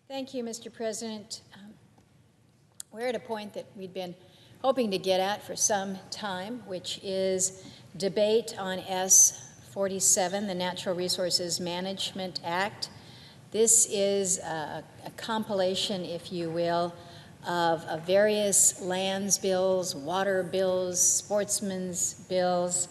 Thank you, Mr. President. We're at a point that we've been hoping to get at for some time, which is debate on S-47, the Natural Resources Management Act. This is a compilation, if you will, of various lands bills, water bills, sportsmen's bills.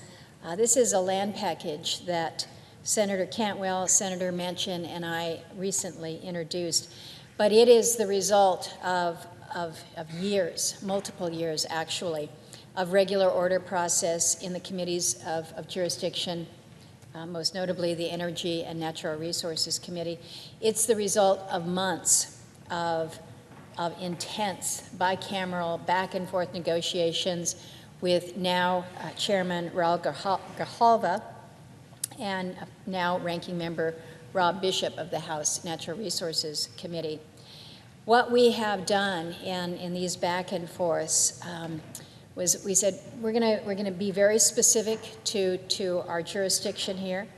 This is a land package that Senator Cantwell, Senator Manchin, and I recently introduced. But it is the result of years, multiple years actually, of regular order process in the committees of jurisdiction, most notably the Energy and Natural Resources Committee. It's the result of months of intense bicameral back and forth negotiations with now Chairman Raul Grijalva and now Ranking Member Rob Bishop of the House Natural Resources Committee. What we have done in these back and forths was we said we're going to be very specific to our jurisdiction here.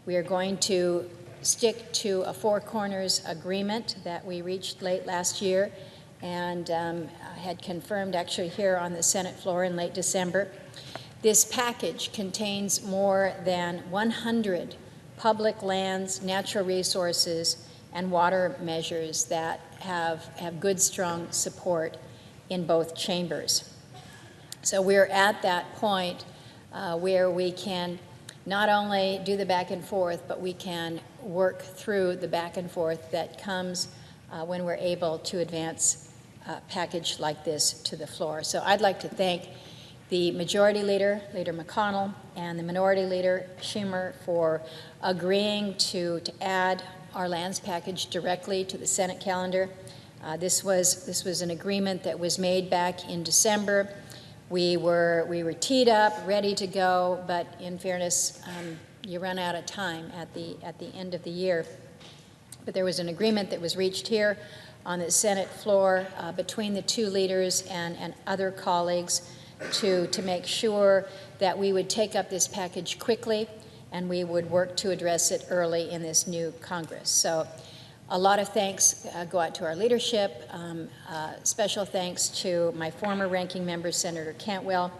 We are going to stick to a four corners agreement that we reached late last year and had confirmed actually here on the Senate floor in late December. This package contains more than 100 public lands, natural resources, and water measures that have good, strong support in both chambers. So we're at that point where we can not only do the back and forth, but we can work through the back and forth that comes when we're able to advance a package like this to the floor. So I'd like to thank the Majority Leader, Leader McConnell, and the Minority Leader, Schumer, for agreeing to add our lands package directly to the Senate calendar. This was an agreement that was made back in December. We were teed up, ready to go, but in fairness, you run out of time at the end of the year. But there was an agreement that was reached here on the Senate floor between the two leaders and other colleagues to make sure that we would take up this package quickly and we would work to address it early in this new Congress. So a lot of thanks go out to our leadership. Special thanks to my former ranking member, Senator Cantwell,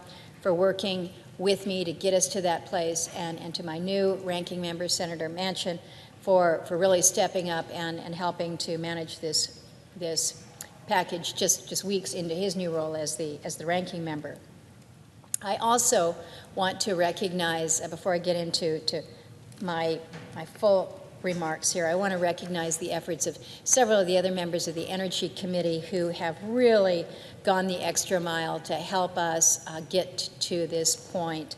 for working with me to get us to that place, and to my new ranking member, Senator Manchin, for really stepping up and helping to manage this package just weeks into his new role as the ranking member. I also want to recognize, before I get into my full remarks here, I want to recognize the efforts of several of the other members of the Energy Committee who have really gone the extra mile to help us get to this point.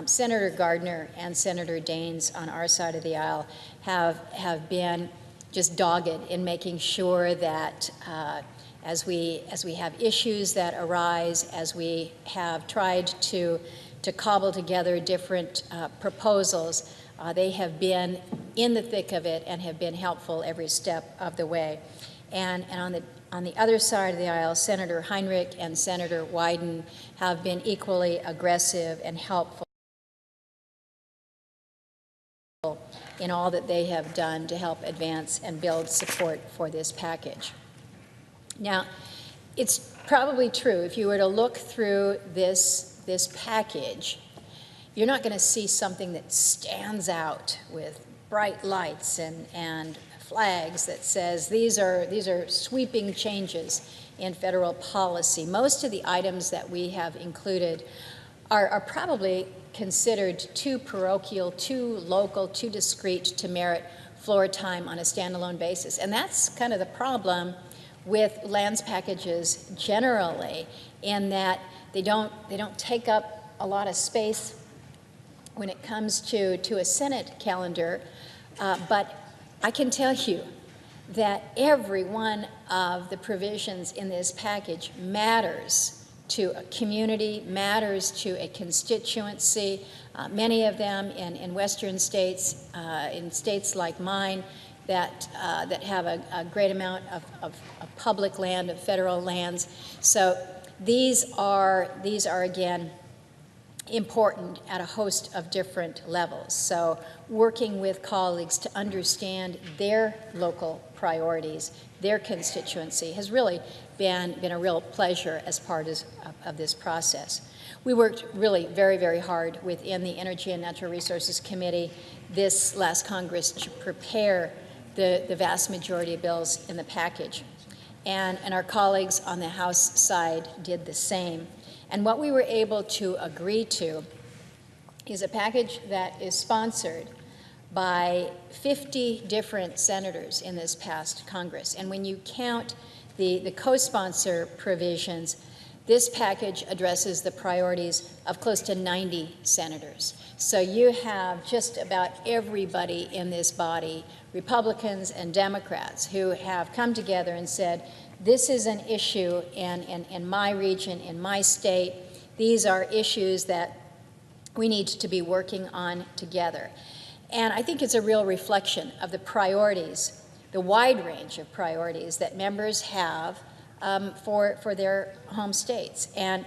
Senator Gardner and Senator Daines on our side of the aisle have been just dogged in making sure that as we have issues that arise, as we have tried to cobble together different proposals, they have been in the thick of it and have been helpful every step of the way. And on the other side of the aisle, Senator Heinrich and Senator Wyden have been equally aggressive and helpful in all that they have done to help advance and build support for this package. Now, it's probably true, if you were to look through this package, you're not going to see something that stands out with bright lights and flags that says these are sweeping changes in federal policy. Most of the items that we have included are probably considered too parochial, too local, too discrete to merit floor time on a standalone basis. And that's kind of the problem with lands packages generally, in that they don't take up a lot of space when it comes to a Senate calendar, but I can tell you that every one of the provisions in this package matters to a community, matters to a constituency. Many of them in Western states, in states like mine, that have a great amount of public land, of federal lands. So these are again important at a host of different levels. So working with colleagues to understand their local priorities, their constituency, has really been a real pleasure as part of this process. We worked really very, very hard within the Energy and Natural Resources Committee this last Congress to prepare the vast majority of bills in the package. And our colleagues on the House side did the same. And what we were able to agree to is a package that is sponsored by 50 different senators in this past Congress. And when you count the co-sponsor provisions, this package addresses the priorities of close to 90 senators. So you have just about everybody in this body, Republicans and Democrats, who have come together and said, this is an issue in my region, in my state. These are issues that we need to be working on together. And I think it's a real reflection of the priorities, the wide range of priorities that members have for their home states. And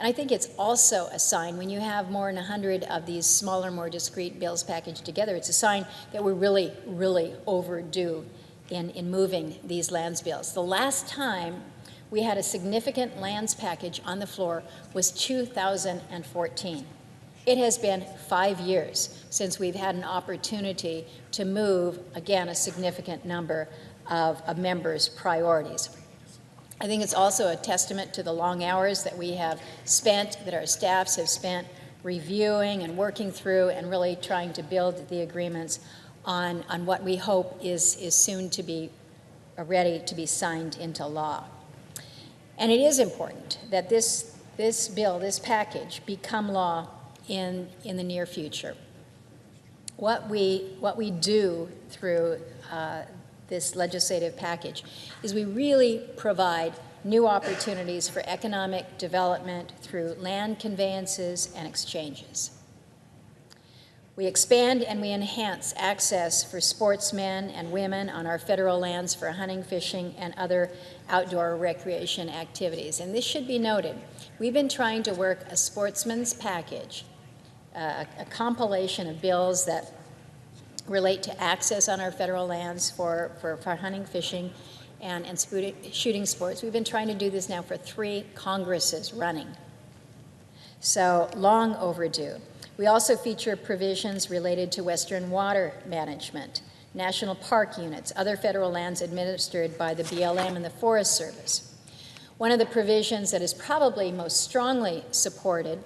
I think it's also a sign, when you have more than 100 of these smaller, more discrete bills packaged together, it's a sign that we're really, really overdue in moving these lands bills. The last time we had a significant lands package on the floor was 2014. It has been 5 years since we've had an opportunity to move, again, a significant number of members' priorities. I think it's also a testament to the long hours that we have spent, that our staffs have spent reviewing and working through and really trying to build the agreements on what we hope is soon to be ready to be signed into law. And it is important that this bill, this package, become law in the near future. What we do through this legislative package is we really provide new opportunities for economic development through land conveyances and exchanges. We expand and we enhance access for sportsmen and women on our federal lands for hunting, fishing, and other outdoor recreation activities. And this should be noted. We've been trying to work a sportsman's package, a compilation of bills that relate to access on our federal lands for hunting, fishing, and shooting sports. We've been trying to do this now for 3 Congresses running. So long overdue. We also feature provisions related to Western water management, national park units, other federal lands administered by the BLM and the Forest Service. One of the provisions that is probably most strongly supported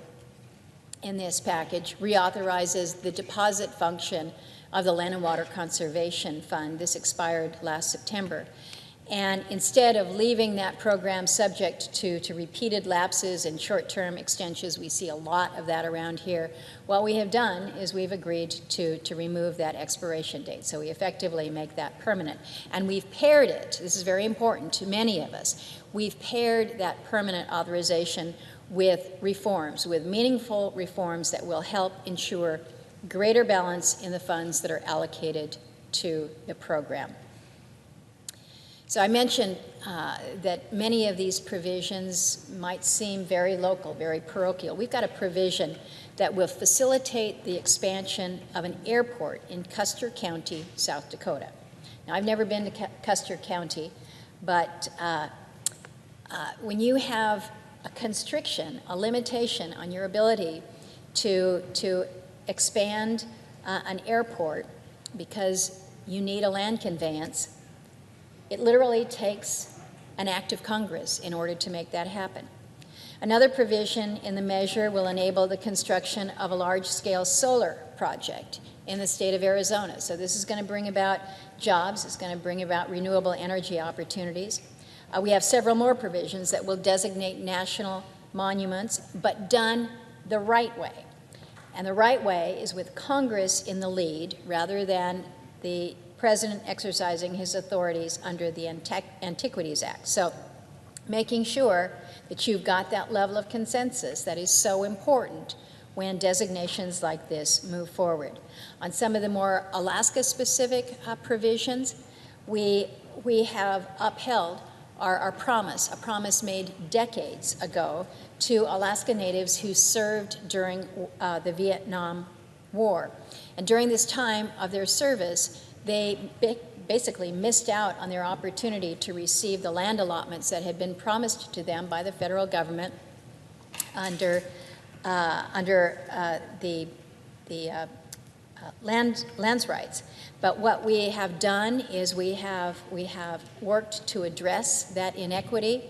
in this package reauthorizes the deposit function of the Land and Water Conservation Fund. This expired last September. And instead of leaving that program subject to repeated lapses and short-term extensions, we see a lot of that around here. What we have done is we've agreed to remove that expiration date. So we effectively make that permanent. And we've paired it, this is very important to many of us, we've paired that permanent authorization with reforms, with meaningful reforms that will help ensure greater balance in the funds that are allocated to the program. So I mentioned that many of these provisions might seem very local, very parochial. We've got a provision that will facilitate the expansion of an airport in Custer County, South Dakota. Now, I've never been to Custer County, but when you have a constriction, a limitation on your ability to expand an airport because you need a land conveyance, it literally takes an act of Congress in order to make that happen. Another provision in the measure will enable the construction of a large-scale solar project in the state of Arizona. So this is going to bring about jobs. It's going to bring about renewable energy opportunities. We have several more provisions that will designate national monuments, but done the right way. And the right way is with Congress in the lead rather than the President exercising his authorities under the Antiquities Act. So making sure that you've got that level of consensus that is so important when designations like this move forward. On some of the more Alaska-specific provisions, we have upheld our promise, a promise made decades ago to Alaska Natives who served during the Vietnam War. And during this time of their service, they basically missed out on their opportunity to receive the land allotments that had been promised to them by the federal government under the lands rights. But what we have done is we have worked to address that inequity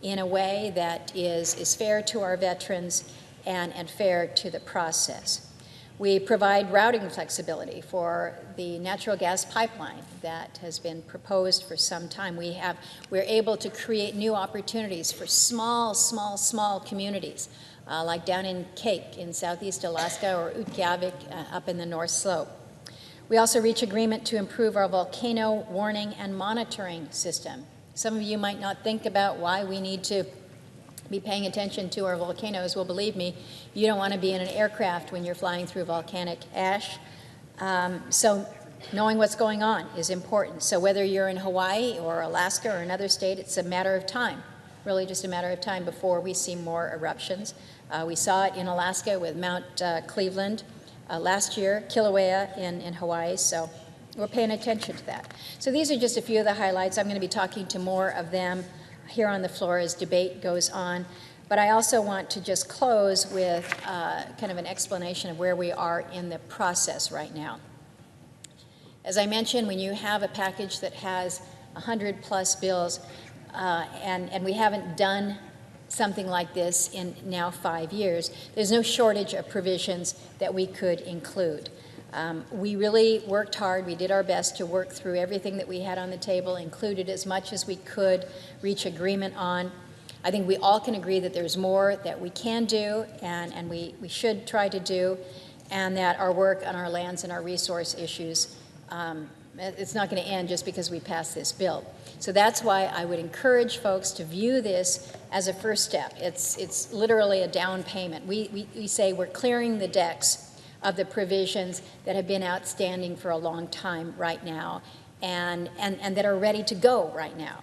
in a way that is fair to our veterans and fair to the process. We provide routing flexibility for the natural gas pipeline that has been proposed for some time. We're able to create new opportunities for small communities, like down in Cake in southeast Alaska or Utqiagvik up in the North Slope. We also reach agreement to improve our volcano warning and monitoring system. Some of you might not think about why we need to be paying attention to our volcanoes. Well, believe me, you don't want to be in an aircraft when you're flying through volcanic ash. So knowing what's going on is important. So whether you're in Hawaii or Alaska or another state, it's a matter of time, really just a matter of time before we see more eruptions. We saw it in Alaska with Mount Cleveland last year, Kilauea in Hawaii, so we're paying attention to that. So these are just a few of the highlights. I'm going to be talking to more of them here on the floor as debate goes on. But I also want to just close with kind of an explanation of where we are in the process right now. As I mentioned, when you have a package that has 100+ bills, and we haven't done something like this in now 5 years, there's no shortage of provisions that we could include. We really worked hard. We did our best to work through everything that we had on the table, included as much as we could reach agreement on. I think we all can agree that there's more that we can do and we should try to do, and that our work on our lands and our resource issues, it's not going to end just because we pass this bill. So that's why I would encourage folks to view this as a first step. It's literally a down payment. We say we're clearing the decks of the provisions that have been outstanding for a long time right now and that are ready to go right now.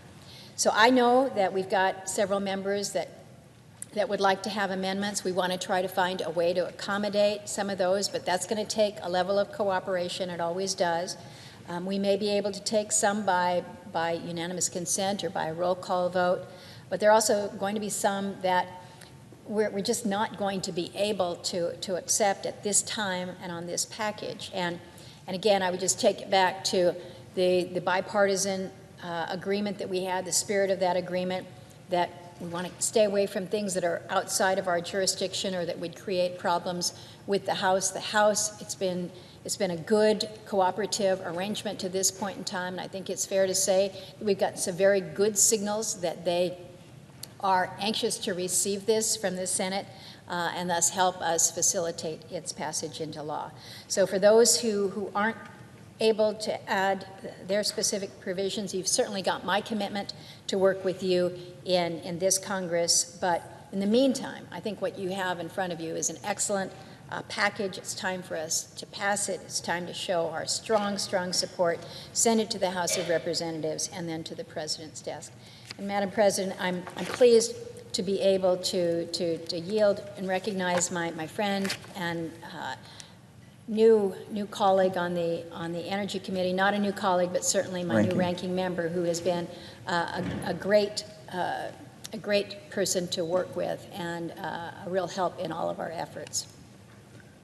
So I know that we've got several members that would like to have amendments. We want to try to find a way to accommodate some of those, but that's going to take a level of cooperation. It always does. We may be able to take some by unanimous consent or by a roll call vote, but there are also going to be some that we're just not going to be able to accept at this time and on this package. And again, I would just take it back to the bipartisan agreement that we had, the spirit of that agreement, that we want to stay away from things that are outside of our jurisdiction or that would create problems with the House. The House, it's been a good cooperative arrangement to this point in time, and I think it's fair to say that we've got some very good signals that they are anxious to receive this from the Senate and thus help us facilitate its passage into law. So for those who aren't able to add their specific provisions, you've certainly got my commitment to work with you in this Congress. But in the meantime, I think what you have in front of you is an excellent package. It's time for us to pass it. It's time to show our strong support, send it to the House of Representatives, and then to the President's desk. And Madam President, I'm pleased to be able to yield and recognize my friend and new colleague on the Energy Committee, not a new colleague, but certainly my new ranking member, who has been a great person to work with and a real help in all of our efforts.